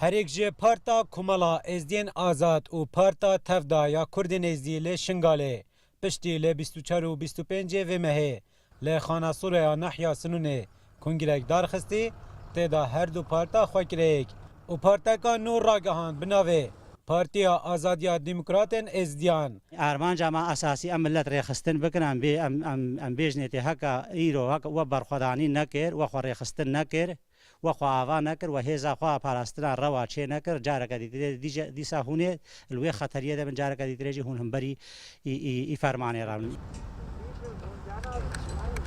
هریک جه پارتا کمالا ازدین آزاد و پارتا تفدا یا کردین ازدی لی شنگاله پشتی لی 24 و 25 و مهه لی خانه سوره نحیا سنونه کنگرک دارخستی تیدا هر دو پارتا خوکریک و پارتا که نور راگهاند بناوه پارتیا آزادیا دموکراتن ازدیان ارمان جماع اساسی ام ملت ریخستن بکن ام بیجنیتی هکا ایرو هکا و برخودانی نکر و خو ریخستن نکر و خو آوا نکر و هیزا خو پاراستنا روا چه نکر جارک دیسا هونه الوی خطریه ده من جارک دیتریجی هون هم بری ای فرمانی رام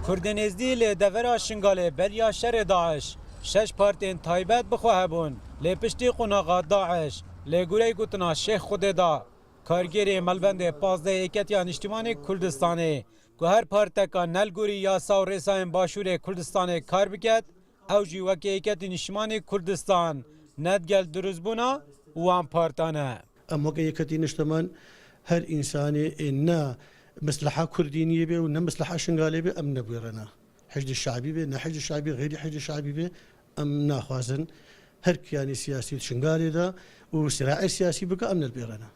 کردن ازدی لی دورا شنگاله بریا شر داعش شش پارتین تایبت بخواه بون لی پشتی قناغا داعش لی گوری گوتنا شیخ خود دا کارگیری ملبند 15 ایکتیان اجتماعی کردستانی که هر پارتکا نلگوری یا ساو ریساین باشور کردستان کار بکد او جی وکی ایکتی نشتمانی کردستان ندگل دروزبونا وان پارتانه ام وکی ایکتی نشتمان هر انسانی نه مصلحة كردينية به ونم مصلحة شنغالية به أم نبويرنا حشد الشعبي به نحشد الشعبي غير حشد الشعبي به أم ناخوازن هر كياني سياسي شنغالي ده وصراع السياسي بك أم نبويرنا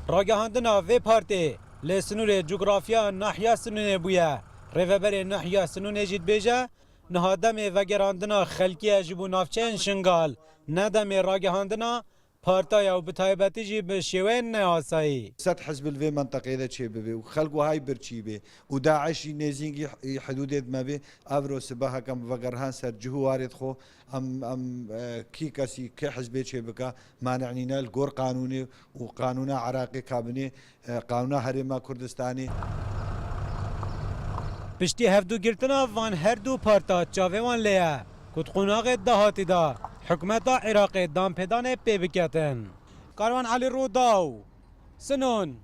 راگهاندنا وی پارتی لسنور جغرافیا ناحیه سنونه بویا ریوبر ناحیه سنونه جید بیجه نهادم وگراندنا خلکی اجبو نافچین شنگال ندم راگهاندنا پارتایا و بتایبتی جی به شوین نیاسایی ست حزب الوی منطقه ده چه ببی و خلق و های برچی بی و داعشی نزینگی حدودت ما بی افرو سباها کم وگرهان سر جهو وارد خو ام کی کسی که حزب چه بکا مانعنینا الگور قانونی و قانون عراقی کابنی قانون حرم کردستانی پشتی هفدو گرتنا وان هر دو پارتا چاویوان لیا کت قناغ دهاتی دا حکمت عراق دام پیدان پی بکتن کاروان علی رو داو سنون